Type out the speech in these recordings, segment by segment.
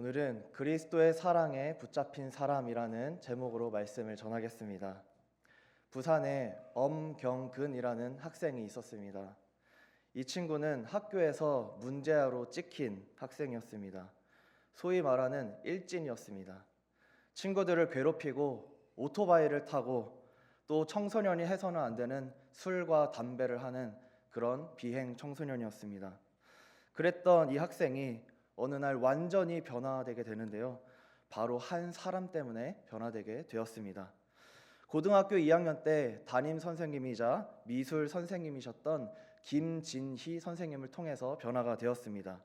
오늘은 그리스도의 사랑에 붙잡힌 사람이라는 제목으로 말씀을 전하겠습니다. 부산에 엄경근이라는 학생이 있었습니다. 이 친구는 학교에서 문제아로 찍힌 학생이었습니다. 소위 말하는 일진이었습니다. 친구들을 괴롭히고 오토바이를 타고 또 청소년이 해서는 안 되는 술과 담배를 하는 그런 비행 청소년이었습니다. 그랬던 이 학생이 어느 날 완전히 변화되게 되는데요. 바로 한 사람 때문에 변화되게 되었습니다. 고등학교 2학년 때 담임 선생님이자 미술 선생님이셨던 김진희 선생님을 통해서 변화가 되었습니다.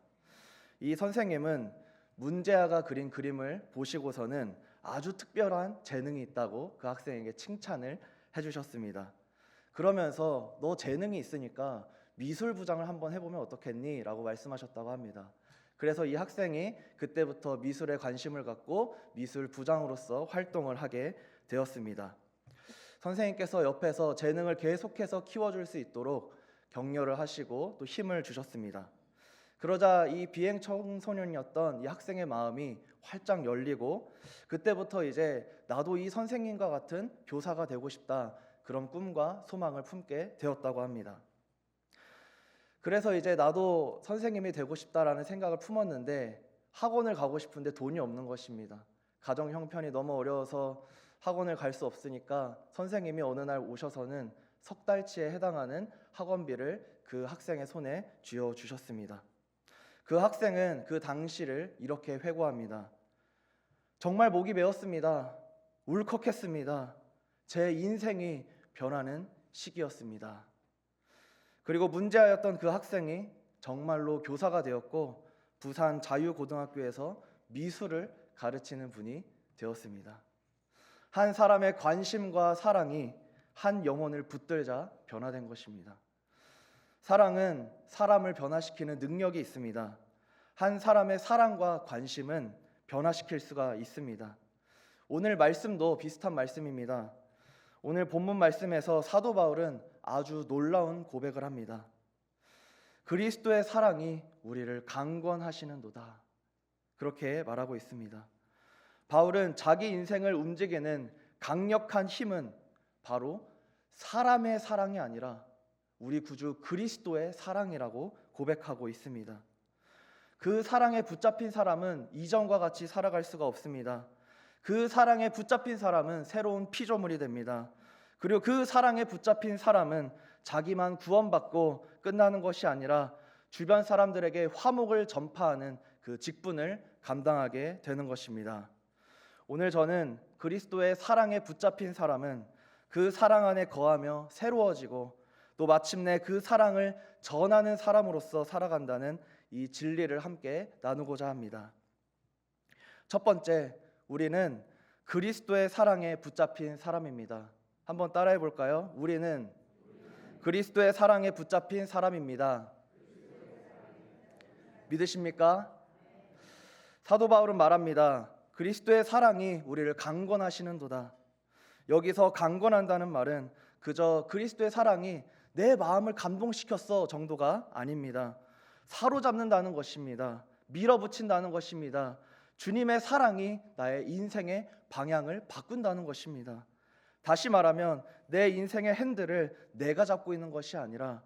이 선생님은 문제아가 그린 그림을 보시고서는 아주 특별한 재능이 있다고 그 학생에게 칭찬을 해주셨습니다. 그러면서 너 재능이 있으니까 미술부장을 한번 해보면 어떻겠니? 라고 말씀하셨다고 합니다. 그래서 이 학생이 그때부터 미술에 관심을 갖고 미술부장으로서 활동을 하게 되었습니다. 선생님께서 옆에서 재능을 계속해서 키워줄 수 있도록 격려를 하시고 또 힘을 주셨습니다. 그러자 이 비행 청소년이었던 이 학생의 마음이 활짝 열리고 그때부터 이제 나도 이 선생님과 같은 교사가 되고 싶다, 그런 꿈과 소망을 품게 되었다고 합니다. 그래서 이제 나도 선생님이 되고 싶다라는 생각을 품었는데 학원을 가고 싶은데 돈이 없는 것입니다. 가정 형편이 너무 어려워서 학원을 갈 수 없으니까 선생님이 어느 날 오셔서는 석 달치에 해당하는 학원비를 그 학생의 손에 쥐어 주셨습니다. 그 학생은 그 당시를 이렇게 회고합니다. 정말 목이 메었습니다. 울컥했습니다. 제 인생이 변하는 시기였습니다. 그리고 문제아였던 그 학생이 정말로 교사가 되었고 부산 자유고등학교에서 미술을 가르치는 분이 되었습니다. 한 사람의 관심과 사랑이 한 영혼을 붙들자 변화된 것입니다. 사랑은 사람을 변화시키는 능력이 있습니다. 한 사람의 사랑과 관심은 변화시킬 수가 있습니다. 오늘 말씀도 비슷한 말씀입니다. 오늘 본문 말씀에서 사도 바울은 아주 놀라운 고백을 합니다. 그리스도의 사랑이 우리를 강권하시는도다. 그렇게 말하고 있습니다. 바울은 자기 인생을 움직이는 강력한 힘은 바로 사람의 사랑이 아니라 우리 구주 그리스도의 사랑이라고 고백하고 있습니다. 그 사랑에 붙잡힌 사람은 이전과 같이 살아갈 수가 없습니다. 그 사랑에 붙잡힌 사람은 새로운 피조물이 됩니다. 그리고 그 사랑에 붙잡힌 사람은 자기만 구원받고 끝나는 것이 아니라 주변 사람들에게 화목을 전파하는 그 직분을 감당하게 되는 것입니다. 오늘 저는 그리스도의 사랑에 붙잡힌 사람은 그 사랑 안에 거하며 새로워지고 또 마침내 그 사랑을 전하는 사람으로서 살아간다는 이 진리를 함께 나누고자 합니다. 첫 번째, 우리는 그리스도의 사랑에 붙잡힌 사람입니다. 한번 따라해 볼까요? 우리는 그리스도의 사랑에 붙잡힌 사람입니다. 믿으십니까? 사도 바울은 말합니다. 그리스도의 사랑이 우리를 강권하시는도다. 여기서 강권한다는 말은 그저 그리스도의 사랑이 내 마음을 감동시켰어 정도가 아닙니다. 사로잡는다는 것입니다. 밀어붙인다는 것입니다. 주님의 사랑이 나의 인생의 방향을 바꾼다는 것입니다. 다시 말하면 내 인생의 핸들을 내가 잡고 있는 것이 아니라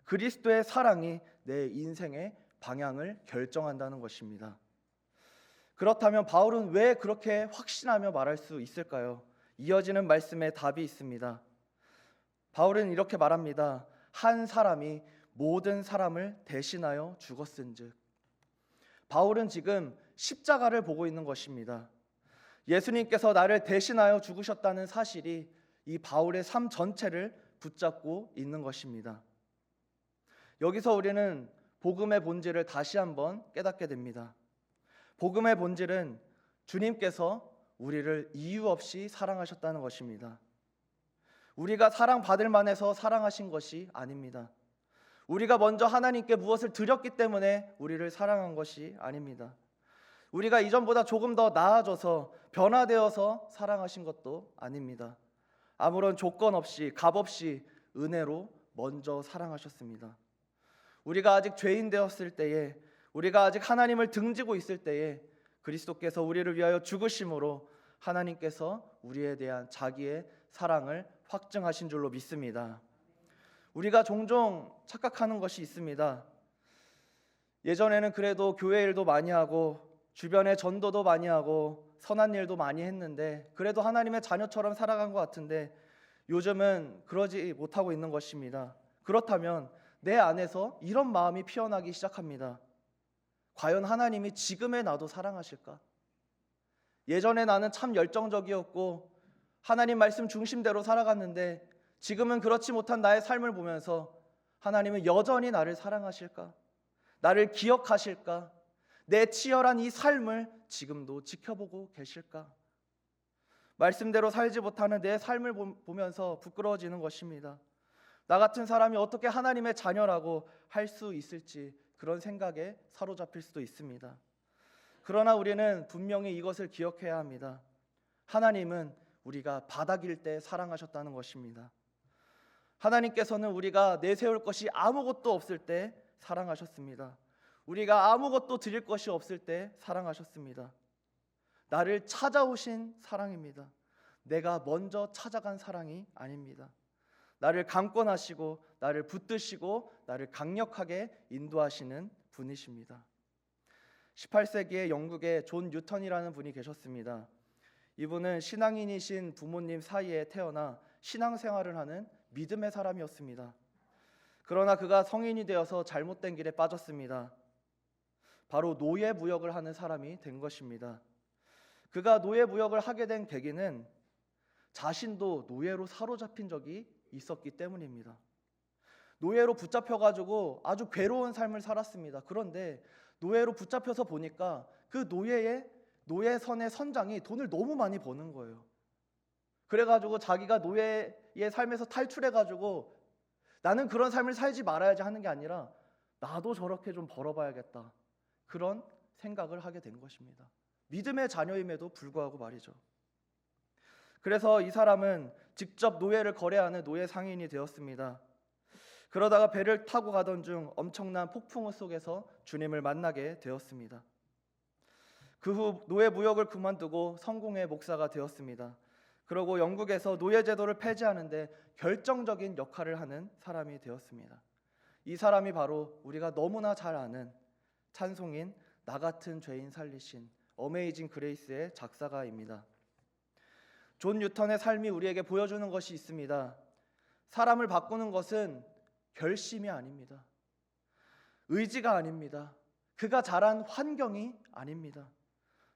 그리스도의 사랑이 내 인생의 방향을 결정한다는 것입니다. 그렇다면 바울은 왜 그렇게 확신하며 말할 수 있을까요? 이어지는 말씀에 답이 있습니다. 바울은 이렇게 말합니다. 한 사람이 모든 사람을 대신하여 죽었은즉. 바울은 지금 십자가를 보고 있는 것입니다. 예수님께서 나를 대신하여 죽으셨다는 사실이 이 바울의 삶 전체를 붙잡고 있는 것입니다. 여기서 우리는 복음의 본질을 다시 한번 깨닫게 됩니다. 복음의 본질은 주님께서 우리를 이유 없이 사랑하셨다는 것입니다. 우리가 사랑받을 만해서 사랑하신 것이 아닙니다. 우리가 먼저 하나님께 무엇을 드렸기 때문에 우리를 사랑한 것이 아닙니다. 우리가 이전보다 조금 더 나아져서 변화되어서 사랑하신 것도 아닙니다. 아무런 조건 없이 값 없이 은혜로 먼저 사랑하셨습니다. 우리가 아직 죄인 되었을 때에, 우리가 아직 하나님을 등지고 있을 때에 그리스도께서 우리를 위하여 죽으심으로 하나님께서 우리에 대한 자기의 사랑을 확증하신 줄로 믿습니다. 우리가 종종 착각하는 것이 있습니다. 예전에는 그래도 교회 일도 많이 하고 주변에 전도도 많이 하고 선한 일도 많이 했는데 그래도 하나님의 자녀처럼 살아간 것 같은데 요즘은 그러지 못하고 있는 것입니다. 그렇다면 내 안에서 이런 마음이 피어나기 시작합니다. 과연 하나님이 지금의 나도 사랑하실까? 예전에 나는 참 열정적이었고 하나님 말씀 중심대로 살아갔는데 지금은 그렇지 못한 나의 삶을 보면서 하나님은 여전히 나를 사랑하실까? 나를 기억하실까? 내 치열한 이 삶을 지금도 지켜보고 계실까? 말씀대로 살지 못하는 내 삶을 보면서 부끄러워지는 것입니다. 나 같은 사람이 어떻게 하나님의 자녀라고 할 수 있을지 그런 생각에 사로잡힐 수도 있습니다. 그러나 우리는 분명히 이것을 기억해야 합니다. 하나님은 우리가 바닥일 때 사랑하셨다는 것입니다. 하나님께서는 우리가 내세울 것이 아무것도 없을 때 사랑하셨습니다. 우리가 아무것도 드릴 것이 없을 때 사랑하셨습니다. 나를 찾아오신 사랑입니다. 내가 먼저 찾아간 사랑이 아닙니다. 나를 강권하시고 나를 붙드시고 나를 강력하게 인도하시는 분이십니다. 18세기에 영국에 존 뉴턴이라는 분이 계셨습니다. 이분은 신앙인이신 부모님 사이에 태어나 신앙생활을 하는 믿음의 사람이었습니다. 그러나 그가 성인이 되어서 잘못된 길에 빠졌습니다. 바로 노예무역을 하는 사람이 된 것입니다. 그가 노예무역을 하게 된 계기는 자신도 노예로 사로잡힌 적이 있었기 때문입니다. 노예로 붙잡혀가지고 아주 괴로운 삶을 살았습니다. 그런데 노예로 붙잡혀서 보니까 그 노예선의 선장이 돈을 너무 많이 버는 거예요. 그래가지고 자기가 노예의 삶에서 탈출해가지고 나는 그런 삶을 살지 말아야지 하는 게 아니라 나도 저렇게 좀 벌어봐야겠다. 그런 생각을 하게 된 것입니다. 믿음의 자녀임에도 불구하고 말이죠. 그래서 이 사람은 직접 노예를 거래하는 노예 상인이 되었습니다. 그러다가 배를 타고 가던 중 엄청난 폭풍우 속에서 주님을 만나게 되었습니다. 그 후 노예 무역을 그만두고 성공의 목사가 되었습니다. 그리고 영국에서 노예 제도를 폐지하는데 결정적인 역할을 하는 사람이 되었습니다. 이 사람이 바로 우리가 너무나 잘 아는 찬송인 나 같은 죄인 살리신 어메이징 그레이스의 작사가입니다. 존 뉴턴의 삶이 우리에게 보여주는 것이 있습니다. 사람을 바꾸는 것은 결심이 아닙니다. 의지가 아닙니다. 그가 자란 환경이 아닙니다.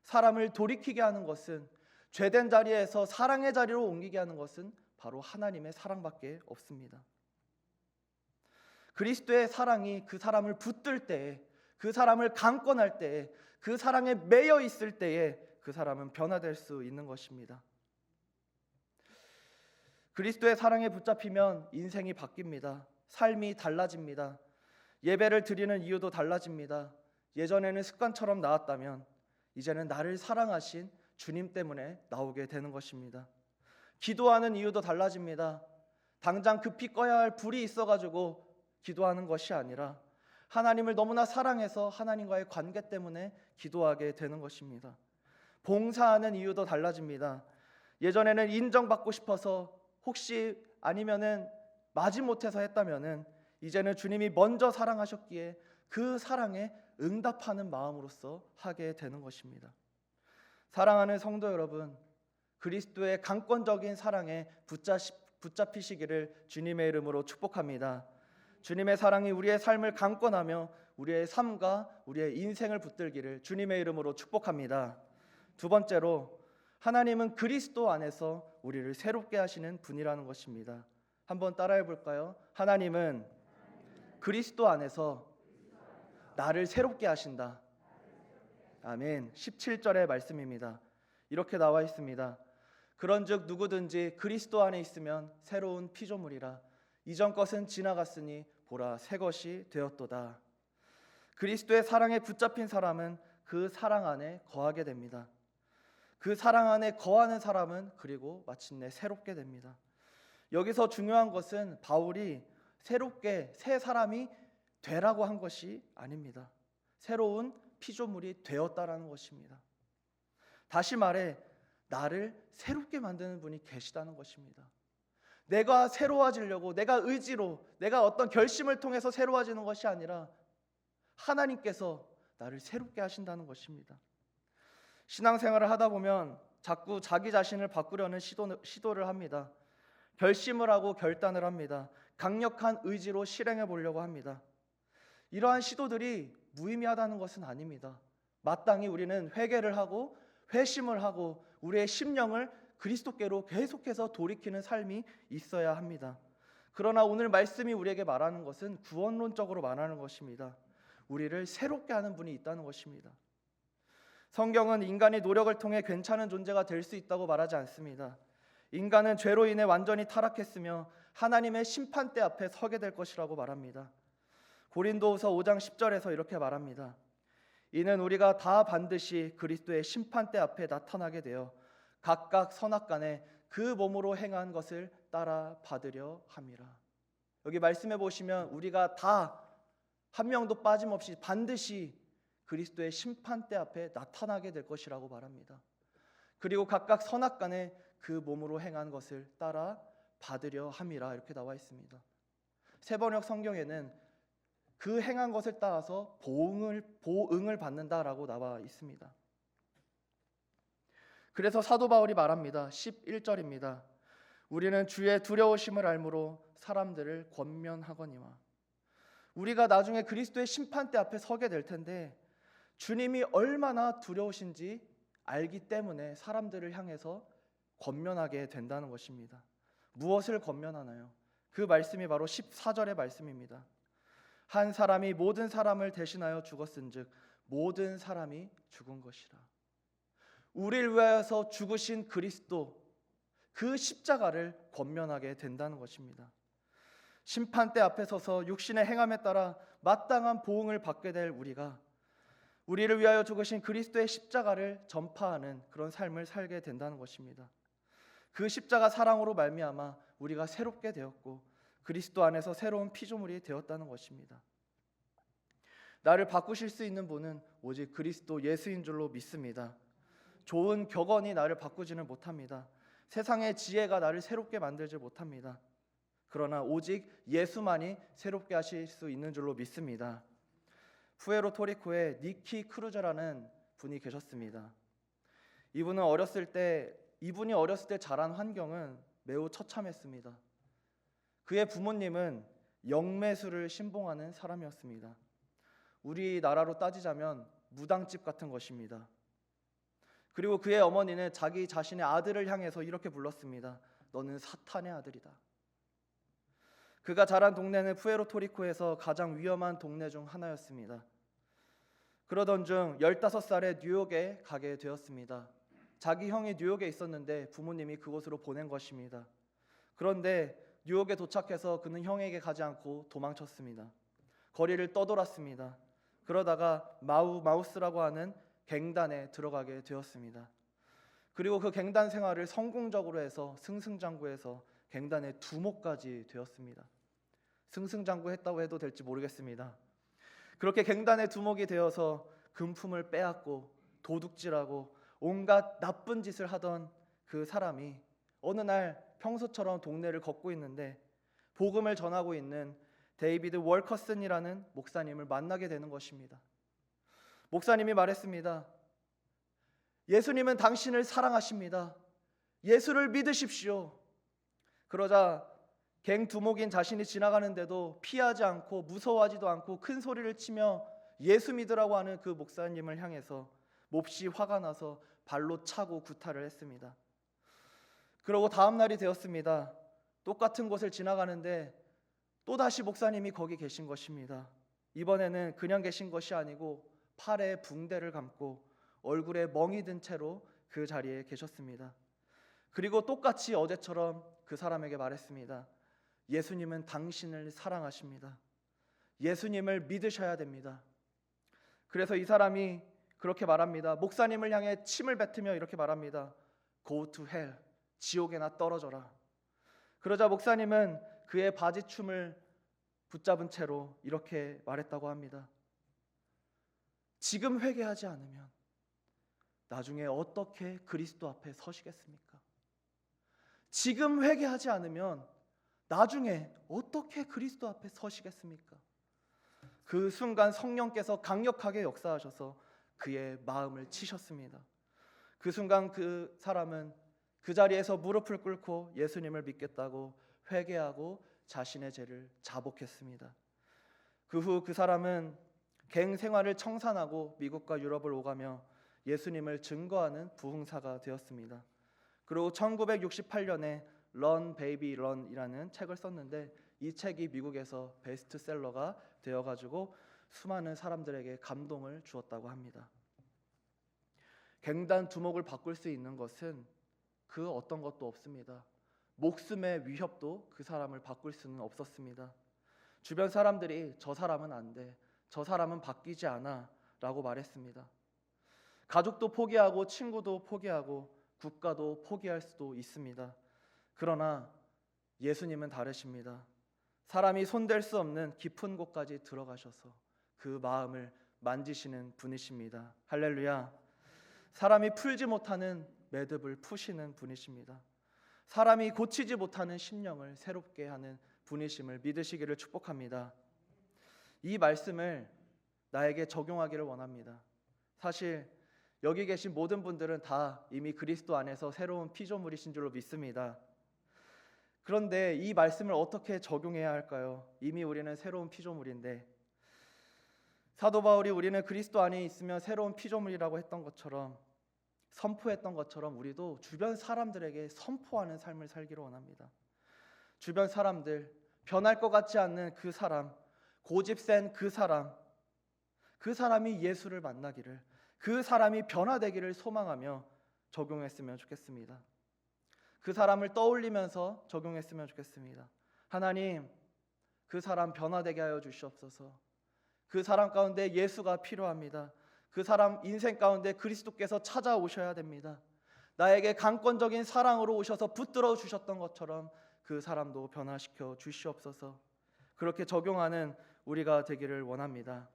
사람을 돌이키게 하는 것은 죄된 자리에서 사랑의 자리로 옮기게 하는 것은 바로 하나님의 사랑밖에 없습니다. 그리스도의 사랑이 그 사람을 붙들 때에, 그 사람을 강권할 때에, 그 사랑에 매여 있을 때에 그 사람은 변화될 수 있는 것입니다. 그리스도의 사랑에 붙잡히면 인생이 바뀝니다. 삶이 달라집니다. 예배를 드리는 이유도 달라집니다. 예전에는 습관처럼 나왔다면 이제는 나를 사랑하신 주님 때문에 나오게 되는 것입니다. 기도하는 이유도 달라집니다. 당장 급히 꺼야 할 불이 있어가지고 기도하는 것이 아니라 하나님을 너무나 사랑해서 하나님과의 관계 때문에 기도하게 되는 것입니다. 봉사하는 이유도 달라집니다. 예전에는 인정받고 싶어서 혹시 아니면은 마지못해서 했다면은 이제는 주님이 먼저 사랑하셨기에 그 사랑에 응답하는 마음으로서 하게 되는 것입니다. 사랑하는 성도 여러분, 그리스도의 강권적인 사랑에 붙잡히시기를 주님의 이름으로 축복합니다. 주님의 사랑이 우리의 삶을 강권하며 우리의 삶과 우리의 인생을 붙들기를 주님의 이름으로 축복합니다. 두 번째로, 하나님은 그리스도 안에서 우리를 새롭게 하시는 분이라는 것입니다. 한번 따라해 볼까요? 하나님은 그리스도 안에서 나를 새롭게 하신다. 아멘. 17절의 말씀입니다. 이렇게 나와 있습니다. 그런즉 누구든지 그리스도 안에 있으면 새로운 피조물이라. 이전 것은 지나갔으니 보라 새 것이 되었도다. 그리스도의 사랑에 붙잡힌 사람은 그 사랑 안에 거하게 됩니다. 그 사랑 안에 거하는 사람은 그리고 마침내 새롭게 됩니다. 여기서 중요한 것은 바울이 새롭게 새 사람이 되라고 한 것이 아닙니다. 새로운 피조물이 되었다라는 것입니다. 다시 말해 나를 새롭게 만드는 분이 계시다는 것입니다. 내가 새로워지려고 내가 의지로 내가 어떤 결심을 통해서 새로워지는 것이 아니라 하나님께서 나를 새롭게 하신다는 것입니다. 신앙생활을 하다 보면 자꾸 자기 자신을 바꾸려는 시도를 합니다. 결심을 하고 결단을 합니다. 강력한 의지로 실행해 보려고 합니다. 이러한 시도들이 무의미하다는 것은 아닙니다. 마땅히 우리는 회개를 하고 회심을 하고 우리의 심령을 그리스도께로 계속해서 돌이키는 삶이 있어야 합니다. 그러나 오늘 말씀이 우리에게 말하는 것은 구원론적으로 말하는 것입니다. 우리를 새롭게 하는 분이 있다는 것입니다. 성경은 인간이 노력을 통해 괜찮은 존재가 될 수 있다고 말하지 않습니다. 인간은 죄로 인해 완전히 타락했으며 하나님의 심판대 앞에 서게 될 것이라고 말합니다. 고린도후서 5장 10절에서 이렇게 말합니다. 이는 우리가 다 반드시 그리스도의 심판대 앞에 나타나게 되어 각각 선악간에 그 몸으로 행한 것을 따라 받으려 함이라. 여기 말씀해 보시면 우리가 다 한 명도 빠짐없이 반드시 그리스도의 심판대 앞에 나타나게 될 것이라고 말합니다. 그리고 각각 선악간에 그 몸으로 행한 것을 따라 받으려 함이라 이렇게 나와 있습니다. 세번역 성경에는 그 행한 것을 따라서 보응을 받는다라고 나와 있습니다. 그래서 사도 바울이 말합니다. 11절입니다. 우리는 주의 두려우심을 알므로 사람들을 권면하거니와. 우리가 나중에 그리스도의 심판대 앞에 서게 될 텐데 주님이 얼마나 두려우신지 알기 때문에 사람들을 향해서 권면하게 된다는 것입니다. 무엇을 권면하나요? 그 말씀이 바로 14절의 말씀입니다. 한 사람이 모든 사람을 대신하여 죽었은즉 모든 사람이 죽은 것이라. 우리를 위하여서 죽으신 그리스도, 그 십자가를 권면하게 된다는 것입니다. 심판대 앞에 서서 육신의 행함에 따라 마땅한 보응을 받게 될 우리가 우리를 위하여 죽으신 그리스도의 십자가를 전파하는 그런 삶을 살게 된다는 것입니다. 그 십자가 사랑으로 말미암아 우리가 새롭게 되었고 그리스도 안에서 새로운 피조물이 되었다는 것입니다. 나를 바꾸실 수 있는 분은 오직 그리스도 예수인 줄로 믿습니다. 좋은 격언이 나를 바꾸지는 못합니다. 세상의 지혜가 나를 새롭게 만들지 못합니다. 그러나 오직 예수만이 새롭게 하실 수 있는 줄로 믿습니다. 푸에르토리코에 니키 크루저라는 분이 계셨습니다. 이분이 어렸을 때 자란 환경은 매우 처참했습니다. 그의 부모님은 영매술을 신봉하는 사람이었습니다. 우리나라로 따지자면 무당집 같은 것입니다. 그리고 그의 어머니는 자기 자신의 아들을 향해서 이렇게 불렀습니다. 너는 사탄의 아들이다. 그가 자란 동네는 푸에르토리코에서 가장 위험한 동네 중 하나였습니다. 그러던 중 15살에 뉴욕에 가게 되었습니다. 자기 형이 뉴욕에 있었는데 부모님이 그곳으로 보낸 것입니다. 그런데 뉴욕에 도착해서 그는 형에게 가지 않고 도망쳤습니다. 거리를 떠돌았습니다. 그러다가 마우스라고 하는 갱단에 들어가게 되었습니다. 그리고 그 갱단 생활을 성공적으로 해서 승승장구해서 갱단의 두목까지 되었습니다. 승승장구했다고 해도 될지 모르겠습니다. 그렇게 갱단의 두목이 되어서 금품을 빼앗고 도둑질하고 온갖 나쁜 짓을 하던 그 사람이 어느 날 평소처럼 동네를 걷고 있는데 복음을 전하고 있는 데이비드 월커슨이라는 목사님을 만나게 되는 것입니다. 목사님이 말했습니다. 예수님은 당신을 사랑하십니다. 예수를 믿으십시오. 그러자 갱 두목인 자신이 지나가는데도 피하지 않고 무서워하지도 않고 큰 소리를 치며 예수 믿으라고 하는 그 목사님을 향해서 몹시 화가 나서 발로 차고 구타를 했습니다. 그러고 다음 날이 되었습니다. 똑같은 곳을 지나가는데 또다시 목사님이 거기 계신 것입니다. 이번에는 그냥 계신 것이 아니고 팔에 붕대를 감고 얼굴에 멍이 든 채로 그 자리에 계셨습니다. 그리고 똑같이 어제처럼 그 사람에게 말했습니다. 예수님은 당신을 사랑하십니다. 예수님을 믿으셔야 됩니다. 그래서 이 사람이 그렇게 말합니다. 목사님을 향해 침을 뱉으며 이렇게 말합니다. Go to hell. 지옥에나 떨어져라. 그러자 목사님은 그의 바지춤을 붙잡은 채로 이렇게 말했다고 합니다. 지금 회개하지 않으면 나중에 어떻게 그리스도 앞에 서시겠습니까? 지금 회개하지 않으면 나중에 어떻게 그리스도 앞에 서시겠습니까? 그 순간 성령께서 강력하게 역사하셔서 그의 마음을 치셨습니다. 그 순간 그 사람은 그 자리에서 무릎을 꿇고 예수님을 믿겠다고 회개하고 자신의 죄를 자복했습니다. 그 후 그 사람은 갱 생활을 청산하고 미국과 유럽을 오가며 예수님을 증거하는 부흥사가 되었습니다. 그리고 1968년에 Run Baby Run이라는 책을 썼는데 이 책이 미국에서 베스트셀러가 되어가지고 수많은 사람들에게 감동을 주었다고 합니다. 갱단 두목을 바꿀 수 있는 것은 그 어떤 것도 없습니다. 목숨의 위협도 그 사람을 바꿀 수는 없었습니다. 주변 사람들이 저 사람은 안 돼, 저 사람은 바뀌지 않아 라고 말했습니다. 가족도 포기하고 친구도 포기하고 국가도 포기할 수도 있습니다. 그러나 예수님은 다르십니다. 사람이 손댈 수 없는 깊은 곳까지 들어가셔서 그 마음을 만지시는 분이십니다. 할렐루야. 사람이 풀지 못하는 매듭을 푸시는 분이십니다. 사람이 고치지 못하는 심령을 새롭게 하는 분이심을 믿으시기를 축복합니다. 이 말씀을 나에게 적용하기를 원합니다. 사실 여기 계신 모든 분들은 다 이미 그리스도 안에서 새로운 피조물이신 줄로 믿습니다. 그런데 이 말씀을 어떻게 적용해야 할까요? 이미 우리는 새로운 피조물인데, 사도 바울이 우리는 그리스도 안에 있으면 새로운 피조물이라고 했던 것처럼, 선포했던 것처럼 우리도 주변 사람들에게 선포하는 삶을 살기를 원합니다. 주변 사람들, 변할 것 같지 않는 그 사람, 고집 센 그 사람이 예수를 만나기를, 그 사람이 변화되기를 소망하며 적용했으면 좋겠습니다. 그 사람을 떠올리면서 적용했으면 좋겠습니다. 하나님, 그 사람 변화되게 하여 주시옵소서. 그 사람 가운데 예수가 필요합니다. 그 사람 인생 가운데 그리스도께서 찾아오셔야 됩니다. 나에게 강권적인 사랑으로 오셔서 붙들어 주셨던 것처럼 그 사람도 변화시켜 주시옵소서. 그렇게 적용하는 우리가 되기를 원합니다.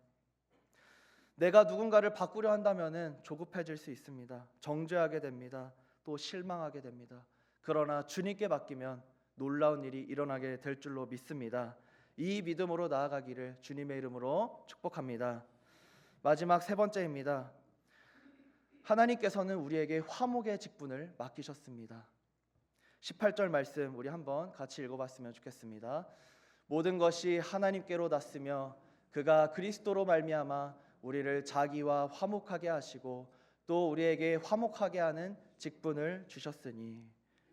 내가 누군가를 바꾸려 한다면 조급해질 수 있습니다. 정죄하게 됩니다. 또 실망하게 됩니다. 그러나 주님께 맡기면 놀라운 일이 일어나게 될 줄로 믿습니다. 이 믿음으로 나아가기를 주님의 이름으로 축복합니다. 마지막 세 번째입니다. 하나님께서는 우리에게 화목의 직분을 맡기셨습니다. 18절 말씀 우리 한번 같이 읽어봤으면 좋겠습니다. 모든 것이 하나님께로 났으며 그가 그리스도로 말미암아 우리를 자기와 화목하게 하시고 또 우리에게 화목하게 하는 직분을 주셨으니.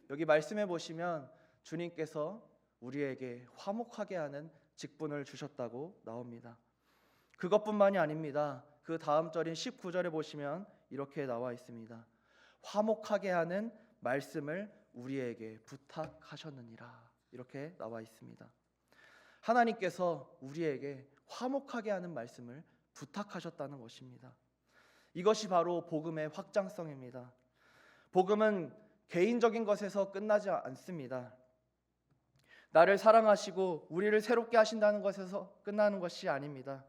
여기 말씀해 보시면 주님께서 우리에게 화목하게 하는 직분을 주셨다고 나옵니다. 그것뿐만이 아닙니다. 그 다음 절인 19절에 보시면 이렇게 나와 있습니다. 화목하게 하는 말씀을 우리에게 부탁하셨느니라. 이렇게 나와 있습니다. 하나님께서 우리에게 화목하게 하는 말씀을 부탁하셨다는 것입니다. 이것이 바로 복음의 확장성입니다. 복음은 개인적인 것에서 끝나지 않습니다. 나를 사랑하시고 우리를 새롭게 하신다는 것에서 끝나는 것이 아닙니다.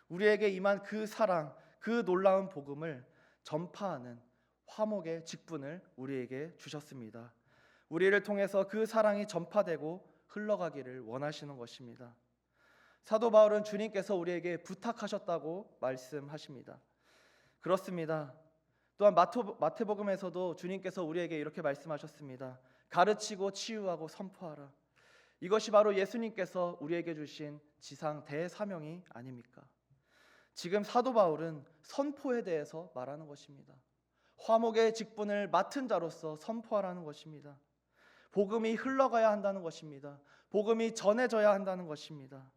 우리에게 임한 그 사랑, 그 놀라운 복음을 전파하는 화목의 직분을 우리에게 주셨습니다. 우리를 통해서 그 사랑이 전파되고 흘러가기를 원하시는 것입니다. 사도 바울은 주님께서 우리에게 부탁하셨다고 말씀하십니다. 그렇습니다. 또한 마태복음에서도 주님께서 우리에게 이렇게 말씀하셨습니다. 가르치고 치유하고 선포하라. 이것이 바로 예수님께서 우리에게 주신 지상 대사명이 아닙니까? 지금 사도 바울은 선포에 대해서 말하는 것입니다. 화목의 직분을 맡은 자로서 선포하라는 것입니다. 복음이 흘러가야 한다는 것입니다. 복음이 전해져야 한다는 것입니다.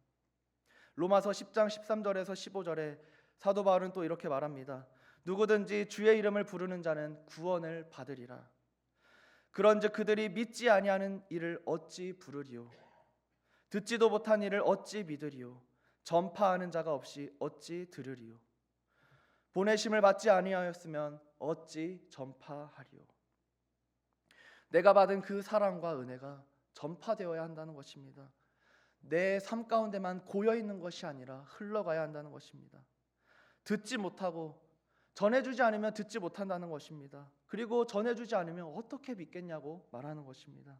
로마서 10장 13절에서 15절에 사도 바울은 또 이렇게 말합니다. 누구든지 주의 이름을 부르는 자는 구원을 받으리라. 그런즉 그들이 믿지 아니하는 이를 어찌 부르리요? 듣지도 못한 이를 어찌 믿으리요? 전파하는 자가 없이 어찌 들으리요? 보내심을 받지 아니하였으면 어찌 전파하리요? 내가 받은 그 사랑과 은혜가 전파되어야 한다는 것입니다. 내 삶 가운데만 고여 있는 것이 아니라 흘러가야 한다는 것입니다. 듣지 못하고 전해주지 않으면 듣지 못한다는 것입니다. 그리고 전해주지 않으면 어떻게 믿겠냐고 말하는 것입니다.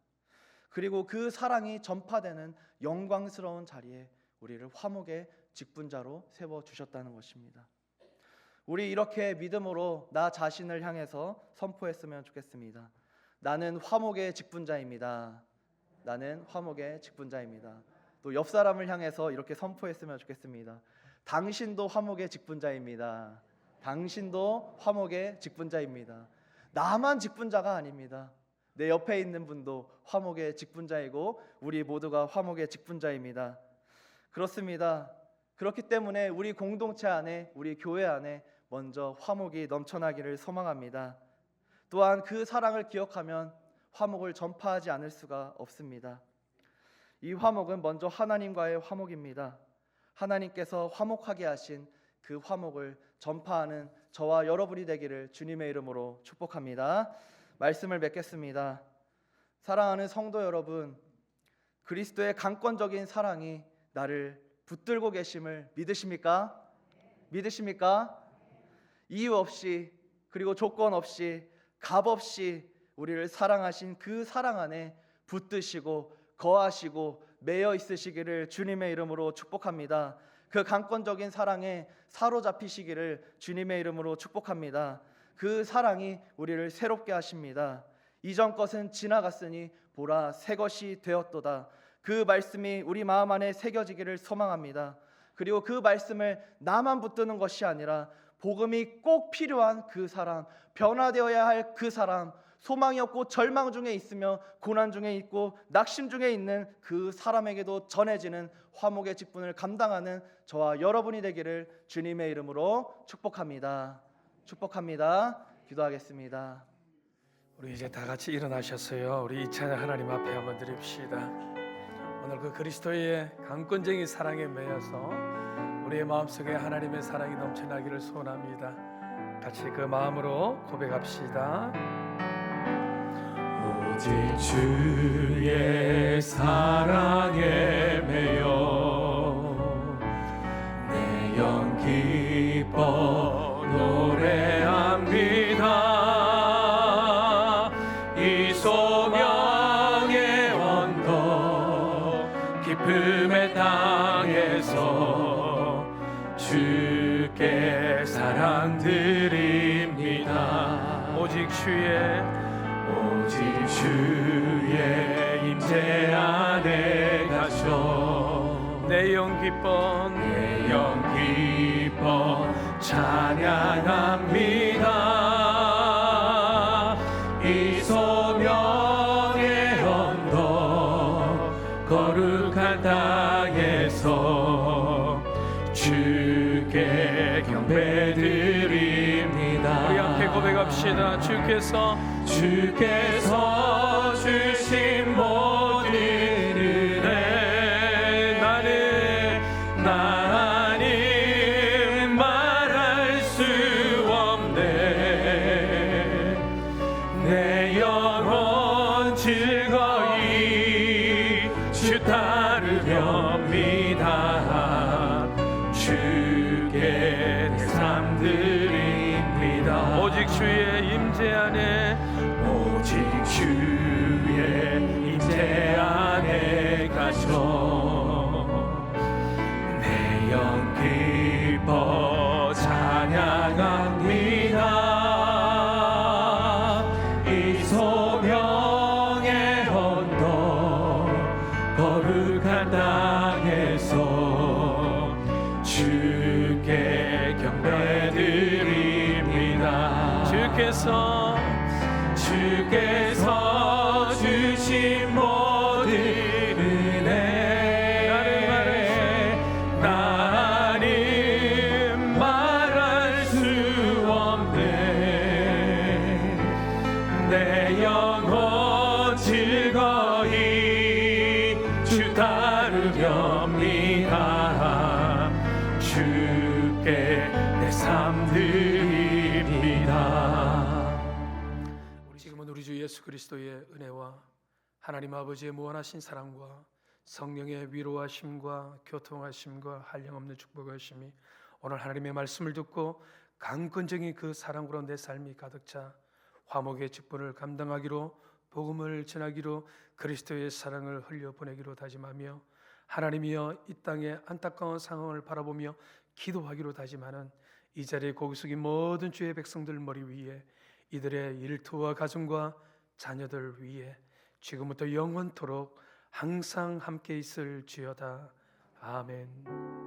그리고 그 사랑이 전파되는 영광스러운 자리에 우리를 화목의 직분자로 세워주셨다는 것입니다. 우리 이렇게 믿음으로 나 자신을 향해서 선포했으면 좋겠습니다. 나는 화목의 직분자입니다. 나는 화목의 직분자입니다. 또 옆 사람을 향해서 이렇게 선포했으면 좋겠습니다. 당신도 화목의 직분자입니다. 당신도 화목의 직분자입니다. 나만 직분자가 아닙니다. 내 옆에 있는 분도 화목의 직분자이고 우리 모두가 화목의 직분자입니다. 그렇습니다. 그렇기 때문에 우리 공동체 안에, 우리 교회 안에 먼저 화목이 넘쳐나기를 소망합니다. 또한 그 사랑을 기억하면 화목을 전파하지 않을 수가 없습니다. 이 화목은 먼저 하나님과의 화목입니다. 하나님께서 화목하게 하신 그 화목을 전파하는 저와 여러분이 되기를 주님의 이름으로 축복합니다. 말씀을 맺겠습니다. 사랑하는 성도 여러분, 그리스도의 강권적인 사랑이 나를 붙들고 계심을 믿으십니까? 믿으십니까? 이유 없이, 그리고 조건 없이, 값 없이 우리를 사랑하신 그 사랑 안에 붙드시고 거하시고 매여 있으시기를 주님의 이름으로 축복합니다. 그 강권적인 사랑에 사로잡히시기를 주님의 이름으로 축복합니다. 그 사랑이 우리를 새롭게 하십니다. 이전 것은 지나갔으니 보라 새 것이 되었도다. 그 말씀이 우리 마음 안에 새겨지기를 소망합니다. 그리고 그 말씀을 나만 붙드는 것이 아니라 복음이 꼭 필요한 그 사람, 변화되어야 할 그 사람, 소망이 없고 절망 중에 있으며 고난 중에 있고 낙심 중에 있는 그 사람에게도 전해지는 화목의 직분을 감당하는 저와 여러분이 되기를 주님의 이름으로 축복합니다. 축복합니다. 기도하겠습니다. 우리 이제 다 같이 일어나셨어요. 우리 이 찬양 하나님 앞에 한번 드립시다. 오늘 그 그리스도의 강권적인 사랑에 매여서 우리의 마음속에 하나님의 사랑이 넘쳐나기를 소원합니다. 같이 그 마음으로 고백합시다. 오직 주의 사랑에 매여 내 영 기뻐 노래합니다. 이 소명의 언덕 기쁨의 땅에서 주께 사랑 드립니다. 오직 주의 임재 안에 가셔 내 영 기뻐 찬양합니다. 이 소명의 언덕 거룩한 땅에서 주께 경배드립니다. 우리 함께 고백합시다. 주께서 주신 모든 은혜 나는 말할 수 없네. 내 영혼 즐거이 주 따르렵니다. 주께 내 삶 드립니다. 오직 주의 임재 안에 주의 임재 안에 가셔 내 영 기뻐 찬양합니다. 이 소명의 언덕 거룩한 땅에서 주께 경배드립니다. 주께서 주신 모든 은혜 나는 말할 수 없네. 내 영혼 즐거이 주 따르렵니다. 주께 내 삶 드립니다. 지금은 우리 주 예수 그리스도의 은혜와 하나님 아버지의 무한하신 사랑과 성령의 위로하심과 교통하심과 한량없는 축복하심이 오늘 하나님의 말씀을 듣고 강권적인 그 사랑으로 내 삶이 가득 차 화목의 직분을 감당하기로, 복음을 전하기로, 그리스도의 사랑을 흘려보내기로 다짐하며, 하나님이여 이 땅의 안타까운 상황을 바라보며 기도하기로 다짐하는 이 자리에 고개 숙인 모든 주의 백성들 머리 위에, 이들의 일터와 가정과 자녀들 위에 지금부터 영원토록 항상 함께 있을 지어다. 아멘.